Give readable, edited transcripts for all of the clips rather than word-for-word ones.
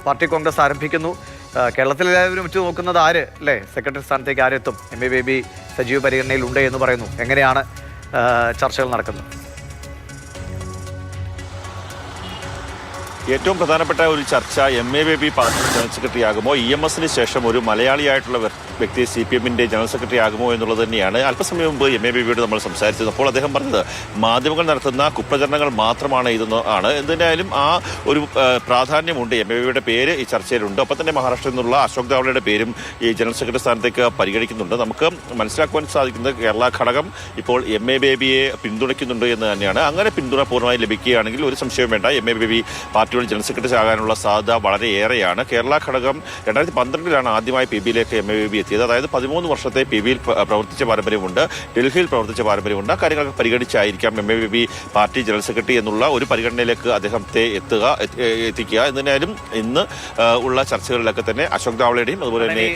Party Congress ആരംഭിക്കുന്നു. കേരളത്തിലെല്ലാവരും ഉറ്റുനോക്കുന്നത് ആര് അല്ലേ, സെക്രട്ടറി സ്ഥാനത്തേക്ക് ആരെത്തും? എം എ ബേബി സജീവ പരിഗണനയിൽ ഉണ്ട് എന്ന് പറയുന്നു. എങ്ങനെയാണ് ചർച്ചകൾ നടക്കുന്നത്? ഏറ്റവും പ്രധാനപ്പെട്ട ഒരു ചർച്ച M A Baby party general secretary ആകുമോ, EMSന് ശേഷം ഒരു മലയാളിയായിട്ടുള്ള വ്യക്തി CPMന്റെ ജനറൽ സെക്രട്ടറി ആകുമോ എന്നുള്ളത് തന്നെയാണ്. അല്പസമയം മുമ്പ് എം എ ബേബിയോട് നമ്മൾ സംസാരിച്ചത്. അപ്പോൾ അദ്ദേഹം പറഞ്ഞത് മാധ്യമങ്ങൾ നടത്തുന്ന കുപ്രചരണങ്ങൾ മാത്രമാണ് ഇതെന്ന് ആണ്. എന്തായാലും ആ ഒരു പ്രാധാന്യമുണ്ട്. എം എ ബേബിയുടെ പേര് ഈ ചർച്ചയിലുണ്ട്. ഒപ്പം തന്നെ മഹാരാഷ്ട്രയിൽ നിന്നുള്ള അശോക് ദാവളയുടെ പേരും ഈ ജനറൽ സെക്രട്ടറി സ്ഥാനത്തേക്ക് പരിഗണിക്കുന്നുണ്ട്. നമുക്ക് മനസ്സിലാക്കുവാൻ സാധിക്കുന്നത് കേരള ഘടകം ഇപ്പോൾ എം എ ബേബിയെ പിന്തുണയ്ക്കുന്നുണ്ട് എന്ന് തന്നെയാണ്. അങ്ങനെ പിന്തുണ പൂർണ്ണമായി ലഭിക്കുകയാണെങ്കിൽ ഒരു സംശയവും വേണ്ട, എം എ ബേബി പാർട്ടിയുടെ ജനറൽ സെക്രട്ടറി ആകാനുള്ള സാധ്യത വളരെ ഏറെയാണ്. കേരള ഘടകം 2012 ആദ്യമായി PBയിലേക്ക് എം എ ബേബി എത്തിയത്. അതായത് 13 വർഷത്തെ PBയിൽ പ്രവർത്തിച്ച പാരമ്പര്യമുണ്ട്, ഡൽഹിയിൽ പ്രവർത്തിച്ച പാരമ്പര്യമുണ്ട്. കാര്യങ്ങളൊക്കെ പരിഗണിച്ചായിരിക്കാം M A Baby party general secretary എന്നുള്ള ഒരു പരിഗണനയിലേക്ക് അദ്ദേഹത്തെ എത്തിക്കുക. എന്തായാലും ഇന്ന് ഉള്ള ചർച്ചകളിലൊക്കെ തന്നെ അശോക് ദാവളയുടെയും അതുപോലെ തന്നെ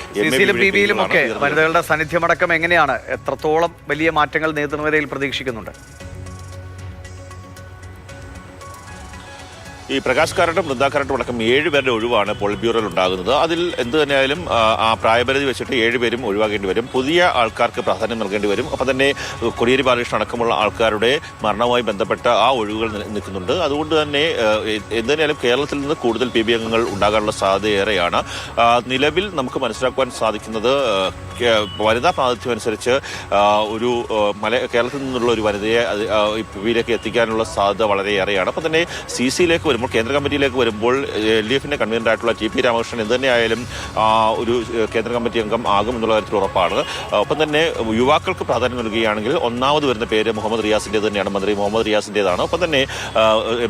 PBയിലും ഒക്കെ വനിതകളുടെ സാന്നിധ്യമടക്കം എങ്ങനെയാണ്? എത്രത്തോളം വലിയ മാറ്റങ്ങൾ നേതൃനിരയിൽ പ്രതീക്ഷിക്കുന്നുണ്ട്? ഈ പ്രകാശ് കാരട്ടും വൃന്ദാ കാരട്ടും അടക്കം 7 പേരുടെ ഒഴിവാണ് പോളിറ്റ് ബ്യൂറോയിൽ ഉണ്ടാകുന്നത്. അതിൽ എന്ത് തന്നെയായാലും ആ പ്രായപരിധി വെച്ചിട്ട് 7 പേരും ഒഴിവാക്കേണ്ടി വരും. പുതിയ ആൾക്കാർക്ക് പ്രാധാന്യം നൽകേണ്ടി വരും. അപ്പം തന്നെ കോടിയേരി ബാലകൃഷ്ണൻ അടക്കമുള്ള ആൾക്കാരുടെ മരണവുമായി ബന്ധപ്പെട്ട ആ ഒഴിവുകൾ നിൽക്കുന്നുണ്ട്. അതുകൊണ്ട് തന്നെ എന്ത് തന്നെയാലും കേരളത്തിൽ നിന്ന് കൂടുതൽ PB അംഗങ്ങൾ ഉണ്ടാകാനുള്ള സാധ്യത ഏറെയാണ്. നിലവിൽ നമുക്ക് മനസ്സിലാക്കുവാൻ സാധിക്കുന്നത് വനിതാ പ്രാതിനിധ്യം അനുസരിച്ച് ഒരു കേരളത്തിൽ നിന്നുള്ള ഒരു വനിതയെ PBയിലേക്ക് എത്തിക്കാനുള്ള സാധ്യത വളരെയേറെയാണ്. അപ്പം തന്നെ CCയിലേക്ക് വരുമ്പോൾ, കേന്ദ്ര കമ്മിറ്റിയിലേക്ക് വരുമ്പോൾ LDFന്റെ കൺവീനറായിട്ടുള്ള TP രാമകൃഷ്ണൻ എന്ത് തന്നെയായാലും ഒരു കേന്ദ്ര കമ്മിറ്റി അംഗം ആകുമെന്നുള്ള കാര്യത്തിൽ ഉറപ്പാണ്. ഒപ്പം തന്നെ യുവാക്കൾക്ക് പ്രാധാന്യം നൽകുകയാണെങ്കിൽ ഒന്നാമത് വരുന്ന പേര് മുഹമ്മദ് റിയാസിൻ്റെ തന്നെയാണ്. മന്ത്രി മുഹമ്മദ് റിയാസിൻ്റെതാണ്. ഒപ്പം തന്നെ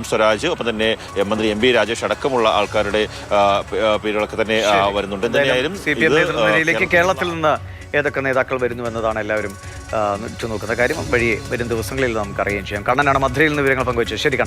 M സ്വരാജ്, ഒപ്പം തന്നെ മന്ത്രി MB രാജേഷ് അടക്കമുള്ള ആൾക്കാരുടെ പേരുകളൊക്കെ തന്നെ വരുന്നുണ്ട്. എന്തായാലും കേരളത്തിൽ നിന്ന് ഏതൊക്കെ നേതാക്കൾ വരുന്നു എന്നതാണ് എല്ലാവരും ഉറ്റുനോക്കുന്ന കാര്യം. വഴിയെ വരും ദിവസങ്ങളിൽ നമുക്ക് അറിയുകയും ചെയ്യാം. കണ്ണനാണ് മധുരയിൽ നിന്ന് വിവരങ്ങൾ പങ്കുവച്ചത്. ശരി കണ്ണ.